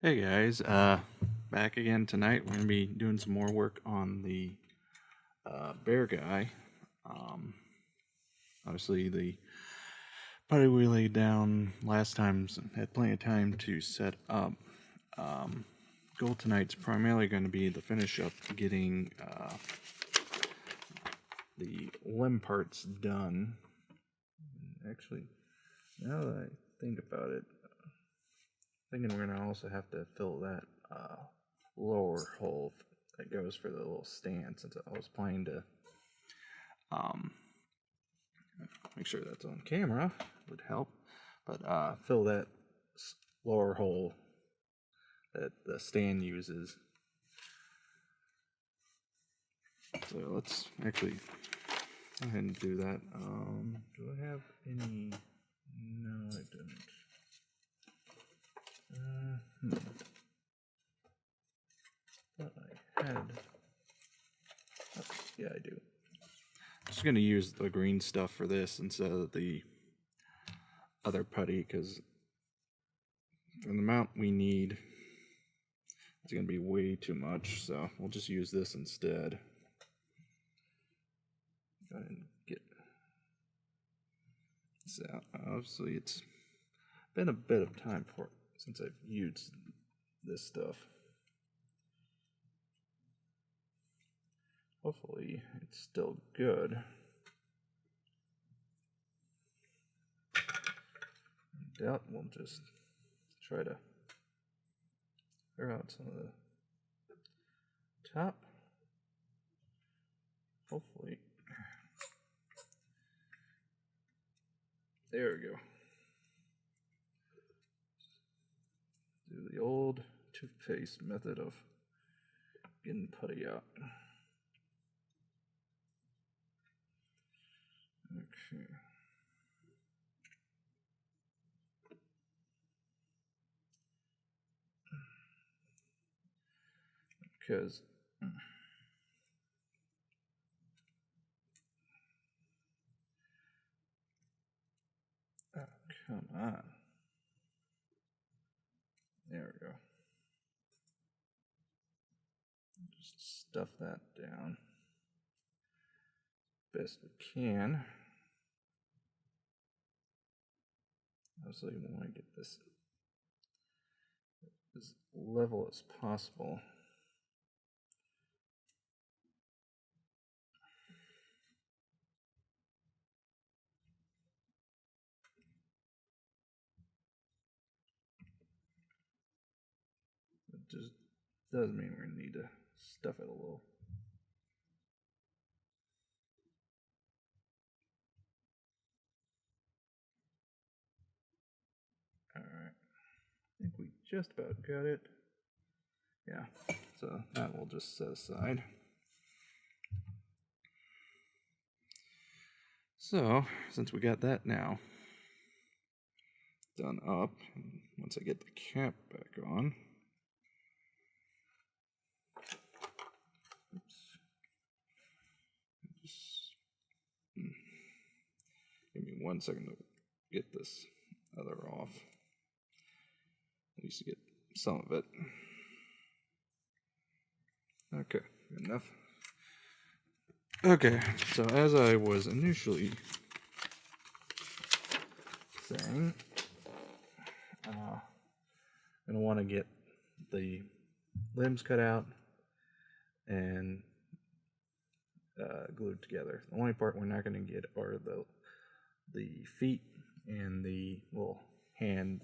Hey guys, back again tonight. We're gonna be doing some more work on the Bearguy. Um, Obviously, the putty we laid down last time had plenty of time to set up. Um, Goal tonight's primarily going to be the finish up, getting the limb parts done. Actually, now that I think about it, thinking we're gonna also have to fill that lower hole that goes for the little stand, since I was planning to um, make sure that's on camera would help, but fill that lower hole that the stand uses. So let's actually go ahead and do that. Do I have any? No, I don't. Thought I had. Oh, yeah, I do. I'm just gonna use the green stuff for this instead of the other putty, because for the amount we need, it's gonna be way too much. So we'll just use this instead. Go ahead and get this out. Obviously, it's been a bit of time since I've used this stuff. Hopefully, it's still good. I doubt we'll just try to clear out some of the top. Hopefully. There we go. Do the old toothpaste method of getting putty out. Okay. Because oh, come on. There we go. Just stuff that down best we can. Obviously, we want to get this as level as possible. It just does mean we're going to need to stuff it a little. Alright. I think we just about got it. Yeah, so that we'll just set aside. So, since we got that now done up, once I get the cap back on, give me 1 second to get this other off. At least to get some of it. Okay, good enough. Okay, so as I was initially saying, I'm going to want to get the limbs cut out and glued together. The only part we're not going to get are the feet and the little hand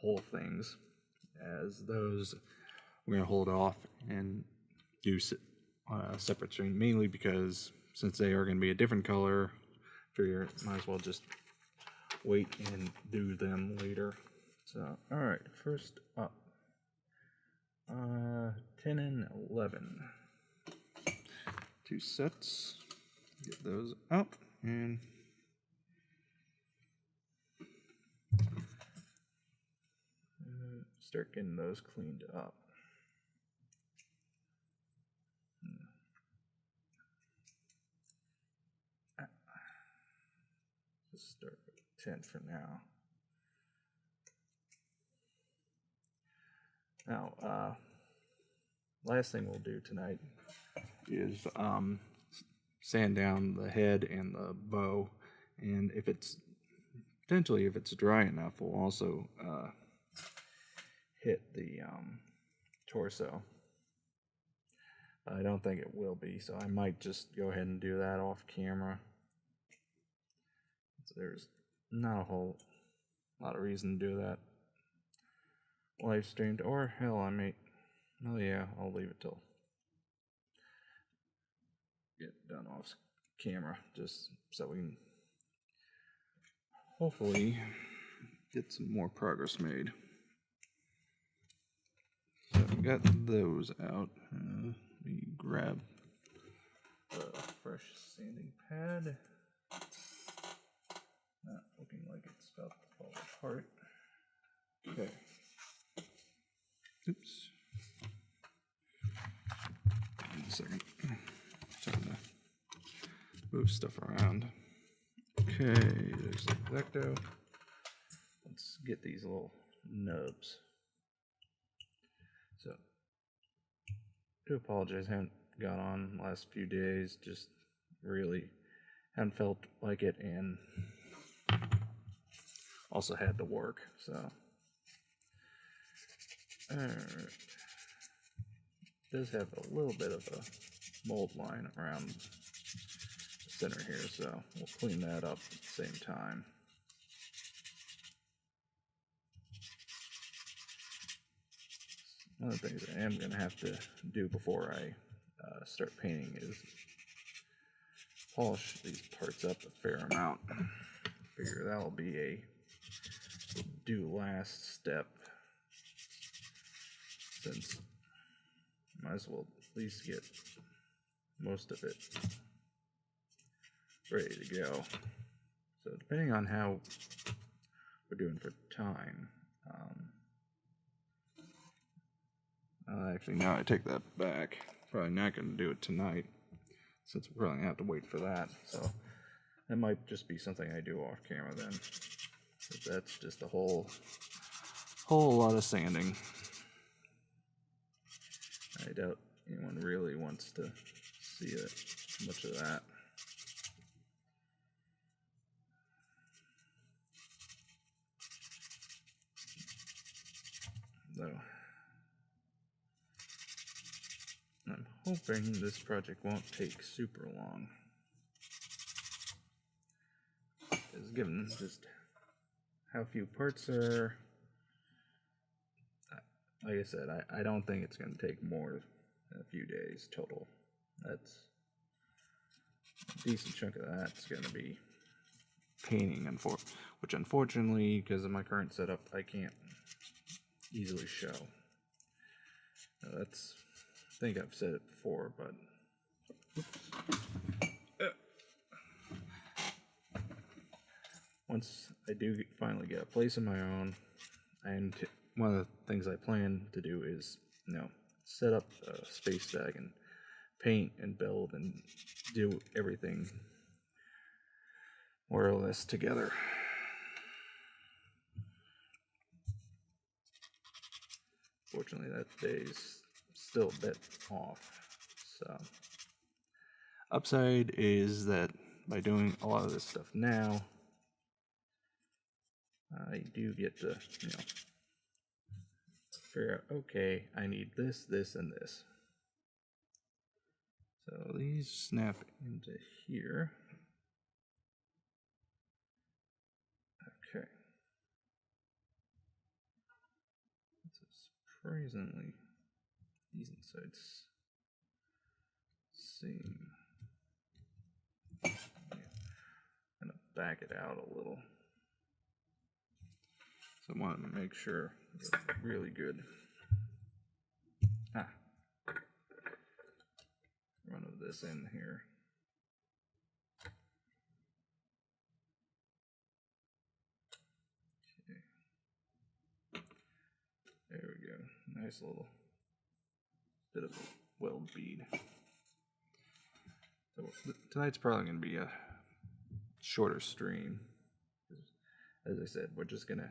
hole things, as those we're going to hold off and do on a separate stream, mainly because since they are going to be a different color, figure might as well just wait and do them later. So, alright, first up, 10 and 11. 2 sets. Get those up and start getting those cleaned up. Let's start with 10 for now. Now, last thing we'll do tonight is sand down the head and the bow, and if it's dry enough, we'll also hit the torso. I don't think it will be, so I might just go ahead and do that off camera. So there's not a whole lot of reason to do that live streamed, or hell, I may. Oh yeah, I'll leave it till get done off camera, just so we can hopefully get some more progress made. So we got those out. Let me grab a fresh sanding pad. Not looking like it's about to fall apart. Okay. Oops. Wait a second. Trying to move stuff around. Okay, there's the Vecto. Let's get these little nubs. So, I do apologize, I haven't got on the last few days, just really haven't felt like it, and also had to work, so. Alright. It does have a little bit of a mold line around the center here, so we'll clean that up at the same time. One of the things I am going to have to do before I start painting is polish these parts up a fair amount. Figure that'll be a do last step, since might as well at least get most of it ready to go. So depending on how we're doing for time, actually now I take that back. Probably not going to do it tonight, since we're probably going to have to wait for that. So that might just be something I do off camera then. But that's just a whole lot of sanding. I doubt anyone really wants to see much of that. Though I'm hoping this project won't take super long. Because given just how few parts are, like I said, I don't think it's going to take more than a few days total. That's a decent chunk of that's going to be painting, which unfortunately, because of my current setup, I can't easily show. That's, I think I've said it before, but once I do finally get a place of my own, and one of the things I plan to do is, set up a space that I can paint and build and do everything more or less together. Fortunately, that day's still a bit off. So, upside is that by doing a lot of this stuff now, I do get to, figure out, okay, I need this, this, and this. So these snap into here. Okay. That's a surprisingly decent size seam. Yeah. I'm gonna back it out a little. So I wanted to make sure it's really good. Run of this in here. Okay. There we go. Nice little bit of a weld bead. So tonight's probably going to be a shorter stream. As I said, we're just going to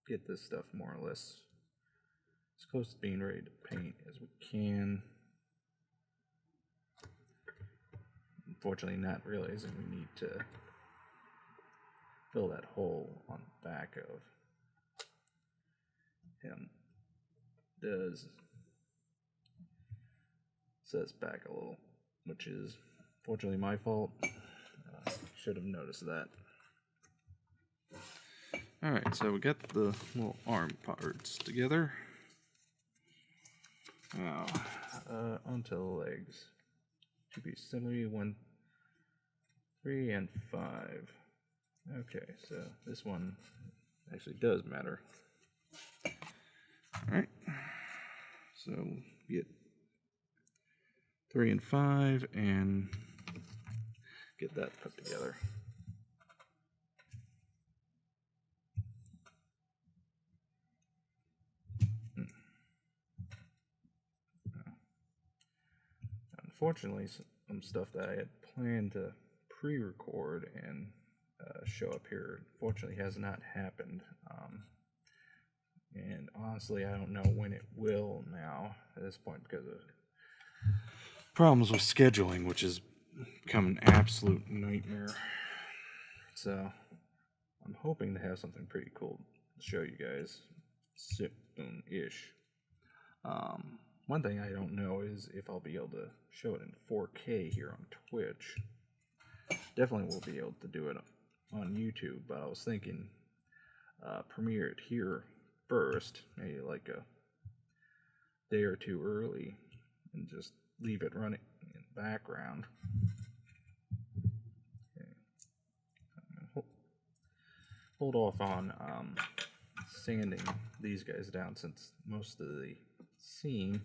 get this stuff more or less as close to being ready to paint as we can. Unfortunately, not realizing we need to fill that hole on the back of him does set us back a little, which is fortunately my fault. Should have noticed that. Alright, so we got the little arm parts together. Now, onto the legs. 2 pieces assembly, 1, 3, and 5. Okay, so this one actually does matter. Alright, so we get 3 and 5 and get that put together. Unfortunately, some stuff that I had planned to pre-record and show up here unfortunately has not happened. And honestly, I don't know when it will now at this point because of problems with scheduling, which has become an absolute nightmare. So I'm hoping to have something pretty cool to show you guys soon-ish. One thing I don't know is if I'll be able to show it in 4K here on Twitch. Definitely will be able to do it on YouTube, but I was thinking premiere it here first, maybe like a day or two early, and just leave it running in the background. Okay. Hold off on sanding these guys down since most of the seam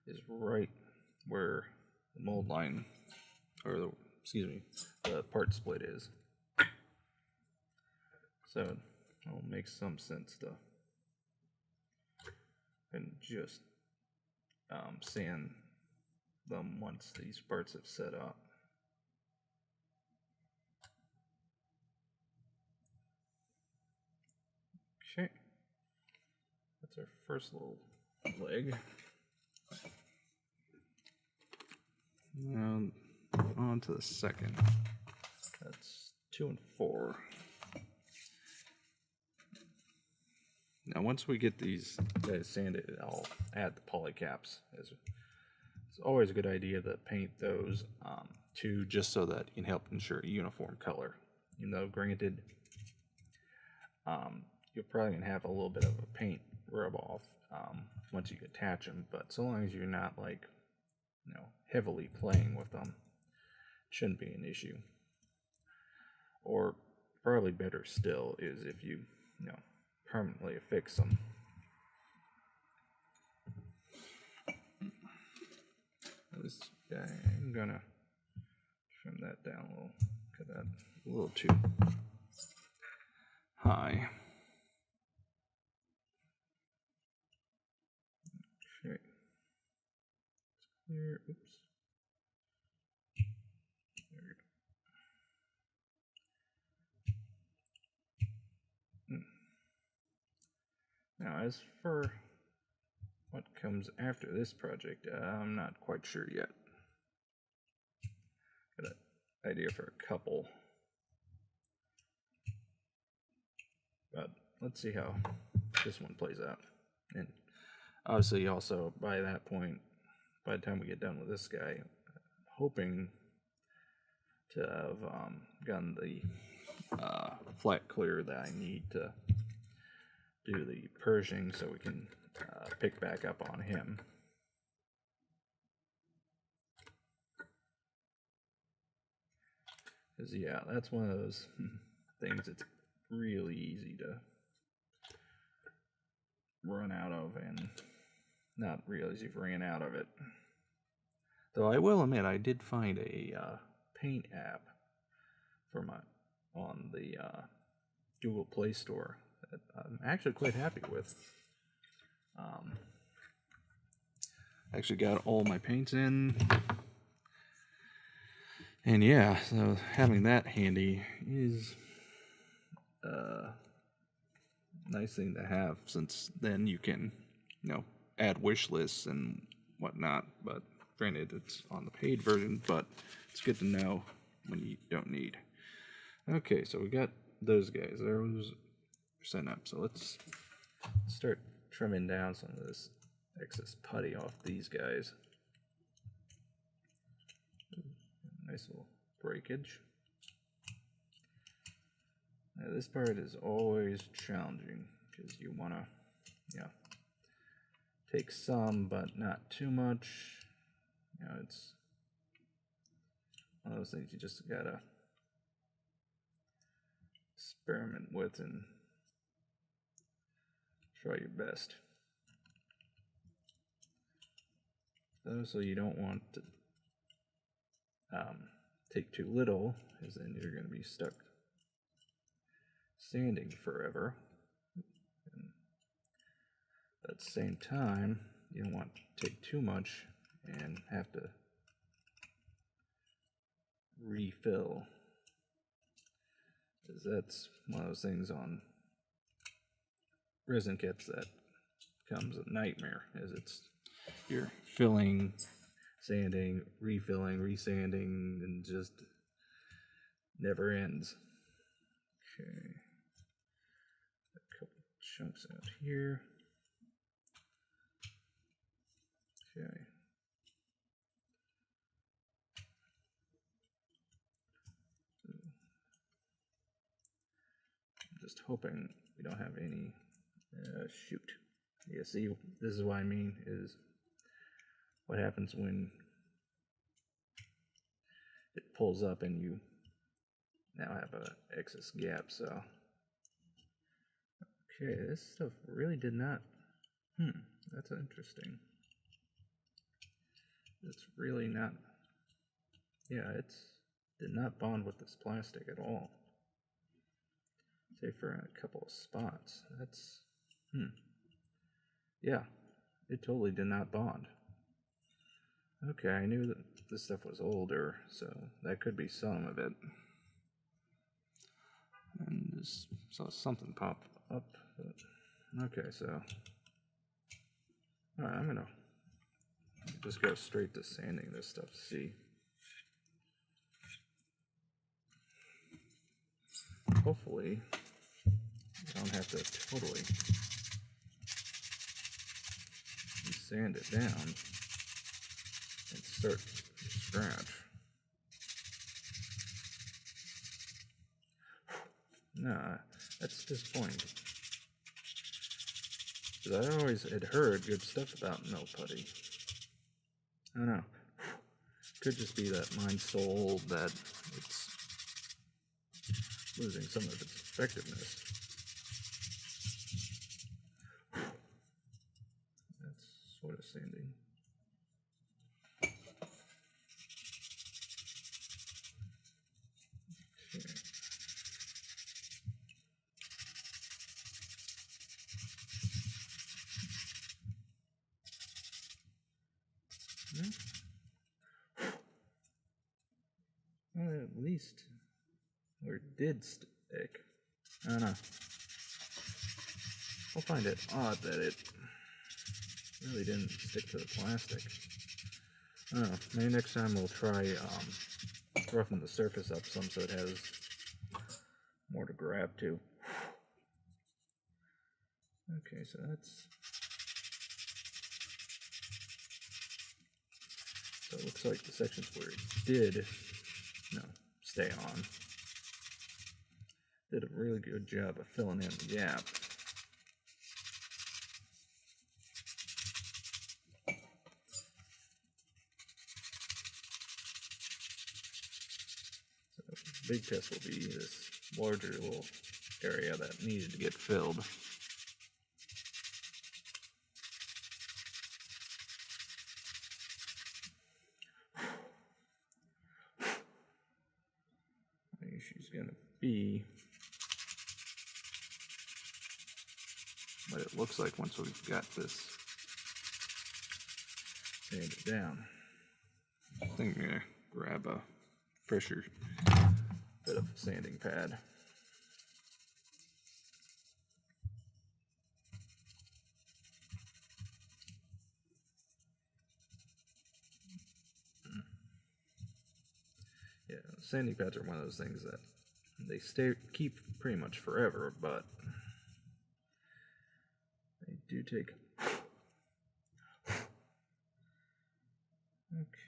is right where the mold line, or the, excuse me, the part split is. So it will make some sense to and just sand them once these parts have set up. Okay, that's our first little leg. Now on to the second. That's 2 and 4. Now once we get these guys sanded, I'll add the poly caps. It's always a good idea to paint those too, just so that you can help ensure a uniform color. Even though granted, you're probably gonna have a little bit of a paint rub off once you attach them, but so long as you're not like, you know, heavily playing with them, it shouldn't be an issue. Or probably better still is if you permanently affix them. This guy, I'm gonna trim that down a little, cut that a little too high. Okay. Clear. Oops. There we go. Now, as for what comes after this project, I'm not quite sure yet. Got an idea for a couple, but let's see how this one plays out. And obviously, also by that point, by the time we get done with this guy, hoping to have gotten the flat clear that I need to do the Pershing so we can pick back up on him. Because yeah, that's one of those things that's really easy to run out of and not realize you've ran out of it. Though I will admit, I did find a paint app for on the Google Play Store that I'm actually quite happy with. Actually got all my paints in, and yeah, so having that handy is a nice thing to have, since then you can add wish lists and whatnot. But granted, it's on the paid version, but it's good to know when you don't need. Okay, so we got those guys. There was sent up. So let's start trimming down some of this excess putty off these guys. Nice little breakage. Now this part is always challenging because you want to, take some, but not too much. It's one of those things you just gotta experiment with and try your best. So you don't want to take too little, because then you're going to be stuck sanding forever. And at the same time, you don't want to take too much and have to refill, because that's one of those things on resin kits that comes a nightmare, as you're filling, sanding, refilling, resanding, and just never ends. Okay, a couple chunks out here. Okay. I'm just hoping we don't have any. Shoot. Yeah, see, this is what I mean, is what happens when it pulls up and you now have an excess gap. So, okay, this stuff really did not, that's interesting. It's really not, did not bond with this plastic at all. Say for a couple of spots, that's, yeah, it totally did not bond. Okay, I knew that this stuff was older, so that could be some of it. And just saw something pop up. Okay, so all right, I'm gonna just go straight to sanding this stuff to see. Hopefully, I don't have to totally sand it down and start from scratch. Nah, that's disappointing. Because I always had heard good stuff about milk putty. I don't know. Could just be that mine's so old that it's losing some of its effectiveness. That's sort of sanding. Well, at least where it did stick. I don't know. I'll find it odd that it really didn't stick to the plastic. I don't know. Maybe next time we'll try roughing the surface up some so it has more to grab to. Okay, so that's. So it looks like the sections where it did, stay on. Did a really good job of filling in the gap. So the big test will be this larger little area that needed to get filled. She's going to be what it looks like once we've got this sanded down. I think I'm going to grab a pressure bit of sanding pad. sanding pads are one of those things that they keep pretty much forever, but they do take.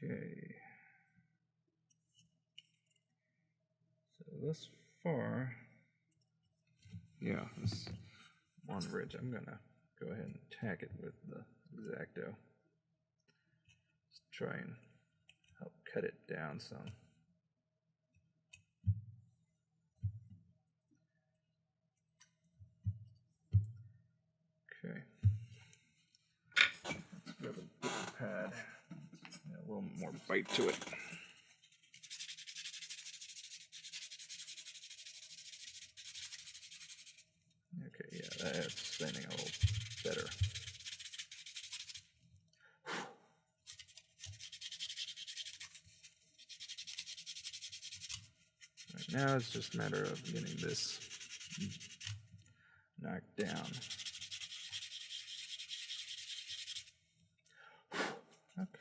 Okay. So thus far, yeah, this one ridge, I'm gonna go ahead and tack it with the X-Acto. Just try and help cut it down some. Okay. Let's grab a bigger pad. A little more bite to it. Okay, yeah, that's standing a little better. Right now it's just a matter of getting this knocked down.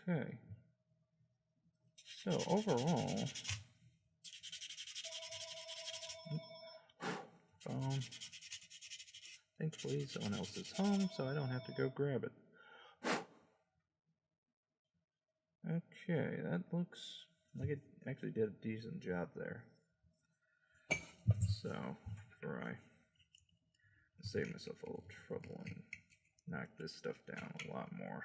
Okay. So overall, thankfully someone else is home, so I don't have to go grab it. Okay, that looks like it actually did a decent job there. So, before I save myself a little trouble and knock this stuff down a lot more.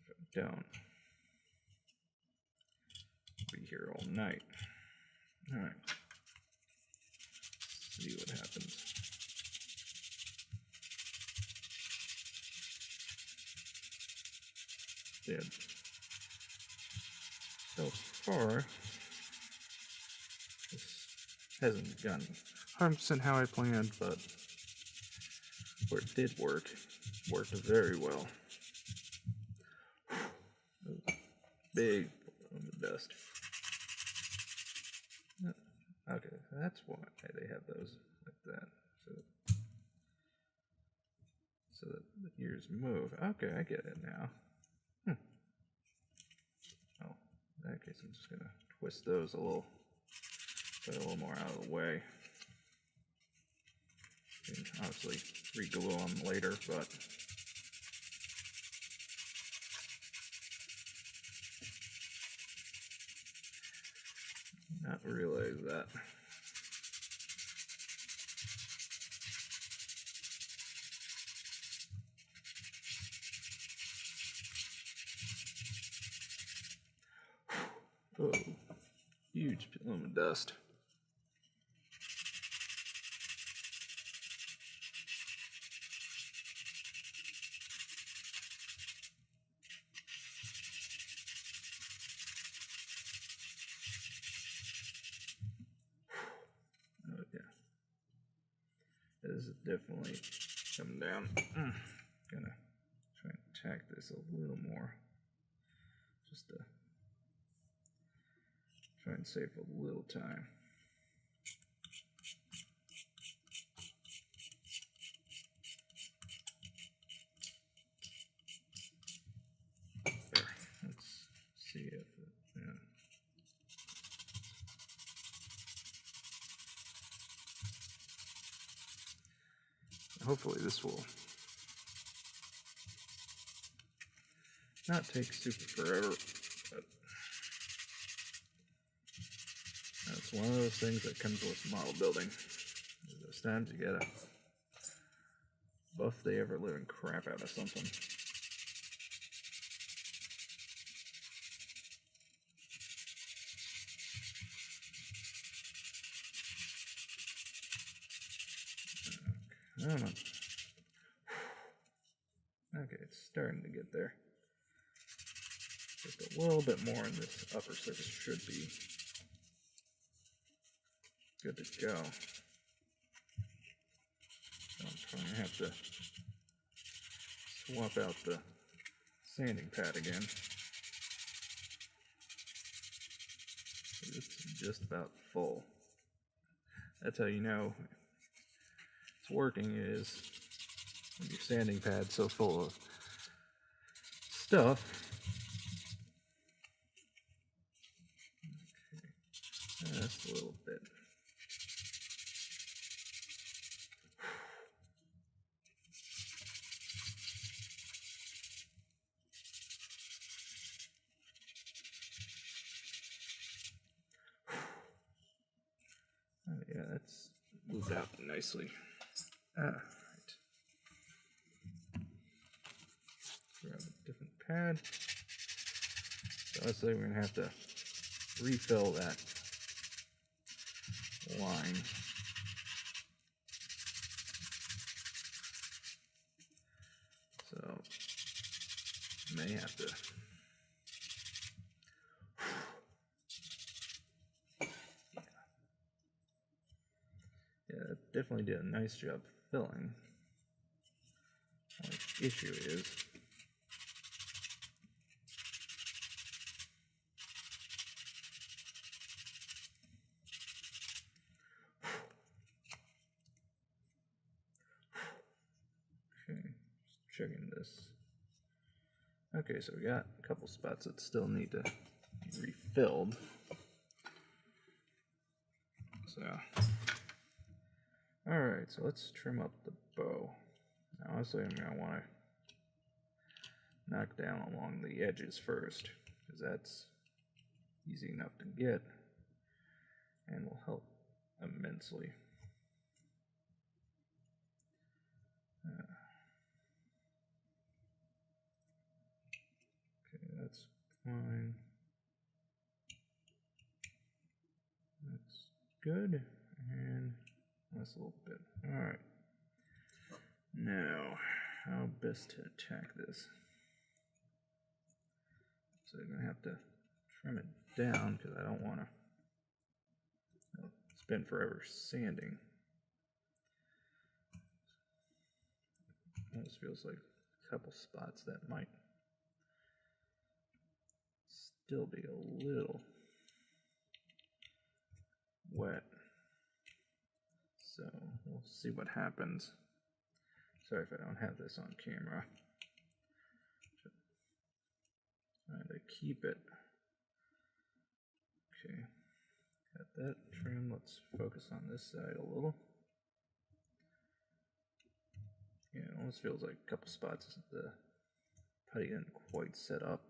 If I don't, I'll be here all night. Alright. See what happens. Dead. So far, this hasn't gone 100% how I planned, but where it did work, worked very well. Big dust. Okay, that's why they have those like that, so that the ears move. Okay, I get it now. Oh, in that case, I'm just gonna twist those a little more out of the way. And obviously re-glue them later, but not realize that. Oh, huge plume of dust. Okay. This is definitely coming down. Gonna try and tack this a little more. Just to try and save a little time. There. Let's see if it, yeah. Hopefully this will not take super forever, but that's one of those things that comes with model building. Those times you gotta buff the ever-living crap out of something. Come on. Okay, it's starting to get there. Just a little bit more and this upper surface should be good to go. So I'm probably going to have to swap out the sanding pad again. It's just about full. That's how you know it's working, is when your sanding pad's so full of stuff Just a little bit. Yeah, that's moved out nicely. All right. Grab a different pad. So obviously we're gonna have to refill that line. So may have to definitely did a nice job filling. The issue is okay, just checking this. Okay, so we got a couple spots that still need to be refilled. So alright, so let's trim up the bow. Now honestly I'm going to want to knock down along the edges first, because that's easy enough to get and will help immensely. Okay, that's fine. That's good. And that's a little bit. Alright. Now, how best to attack this? So I'm going to have to trim it down because I don't want to spend forever sanding. Almost feels like a couple spots that might still be a little wet. So we'll see what happens. Sorry if I don't have this on camera. Trying to keep it. Okay, got that trim. Let's focus on this side a little. Yeah, it almost feels like a couple spots the putty didn't quite set up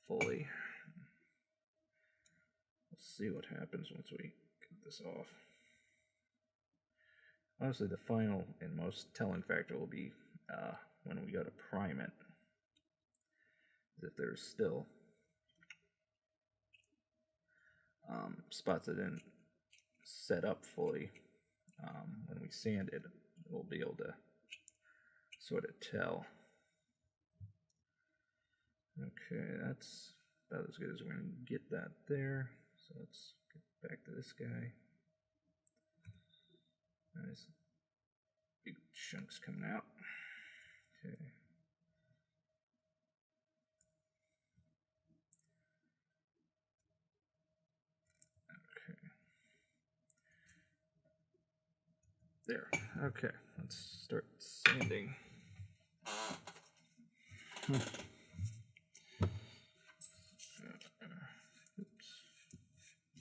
fully. We'll see what happens once we get this off. Honestly, the final and most telling factor will be when we go to prime it. If there's still spots that didn't set up fully, when we sand it, we'll be able to sort of tell. Okay, that's about as good as we're going to get that there. So let's get back to this guy. Nice big chunks coming out. Okay. Okay. There. Okay, let's start sanding. Oops.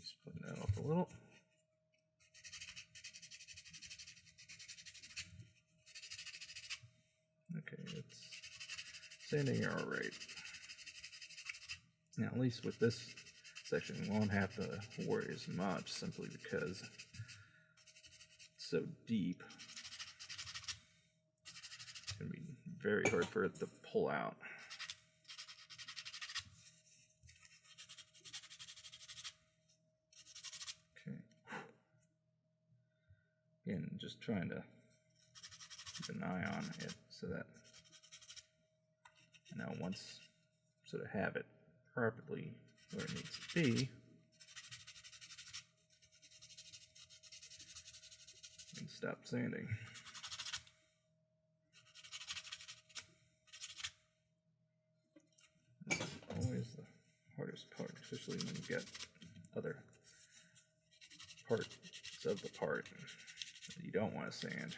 Just putting that off a little. Okay, it's sanding all right. Now, at least with this section, we won't have to worry as much, simply because it's so deep. It's going to be very hard for it to pull out. Okay. Again, just trying to keep an eye on it so that I know once sort of have it properly where it needs to be, and stop sanding. This is always the hardest part, especially when you get other parts of the part that you don't want to sand.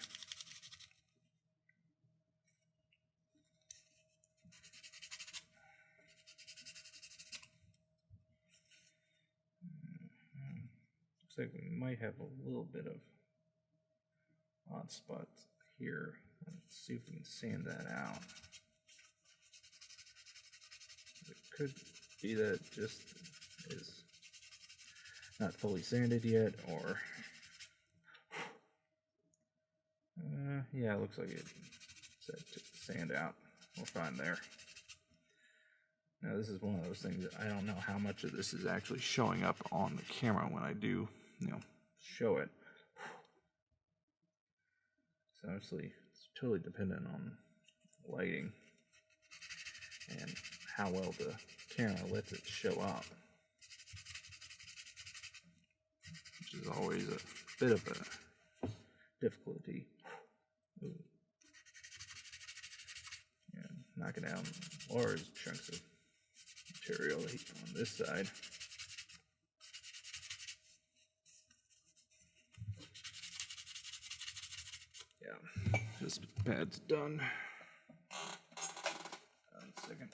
looks like we might have a little bit of odd spots here. Let's see if we can sand that out. It could be that it just is not fully sanded yet, or yeah, it looks like it said to sand out. We're fine there. Now this is one of those things that I don't know how much of this is actually showing up on the camera when I do, show it. So obviously it's totally dependent on lighting and how well the camera lets it show up, which is always a bit of a difficulty. Ooh. Yeah, knocking down large chunks of material on this side. Yeah, this pad's done. One second.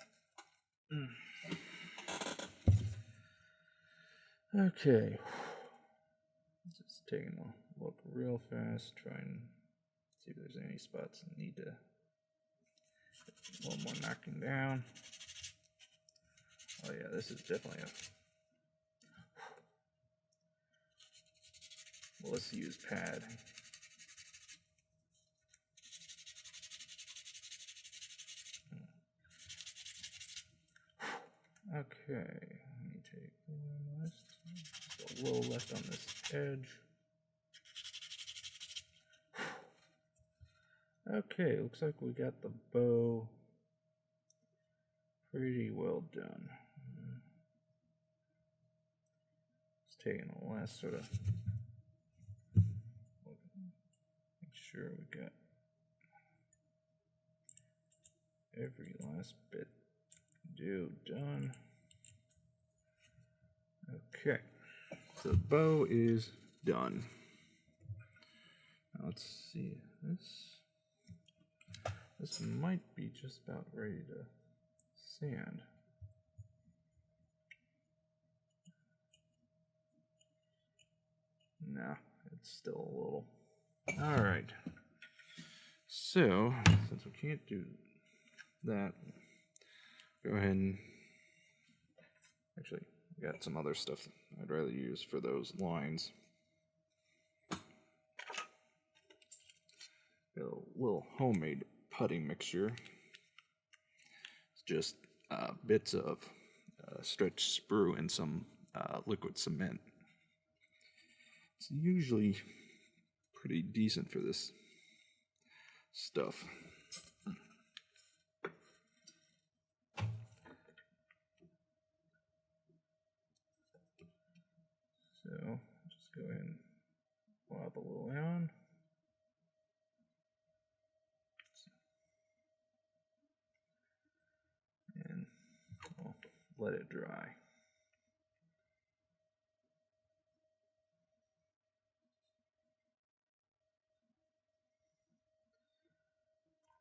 Okay. Just taking a look real fast, try and see if there's any spots that need to get a little more knocking down. Oh yeah, this is definitely a let's use pad. Okay, let me take one last. Just a little left on this edge. Okay, looks like we got the bow pretty well done. Just taking the last sort of, make sure we got every last bit done. Okay, so the bow is done. Now let's see, this might be just about ready to sand. Nah, it's still a little. All right. So since we can't do that, go ahead and actually we got some other stuff I'd rather use for those lines. Got a little homemade putty mixture. It's just bits of stretched sprue and some liquid cement. It's usually pretty decent for this stuff. So just go ahead and plop a little on. And we'll let it dry.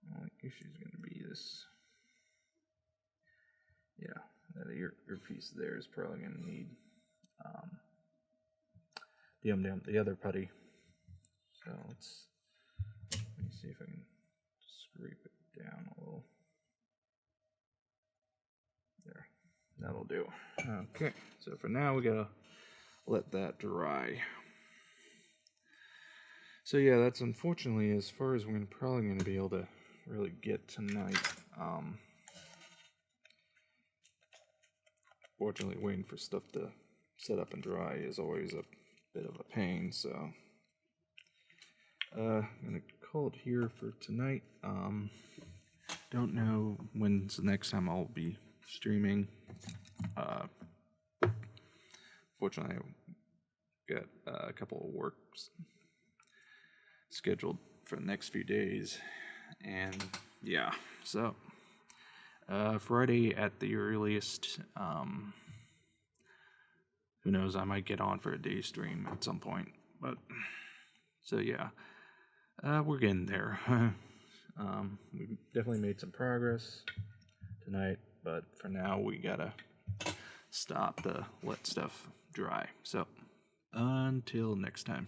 The only issue is going to be this. Yeah, that earpiece there is probably going to need the other putty. So let me see if I can scrape it down a little. There, that'll do. Okay, so for now we gotta let that dry. So yeah, that's unfortunately as far as we're probably going to be able to really get tonight. Fortunately, waiting for stuff to set up and dry is always a bit of a pain, so I'm gonna call it here for tonight. Don't know when's the next time I'll be streaming. Fortunately, I got a couple of works scheduled for the next few days, and yeah, so Friday at the earliest. Who knows, I might get on for a day stream at some point, but so yeah, we're getting there. We definitely made some progress tonight, but for now we gotta stop to let stuff dry. So Until next time.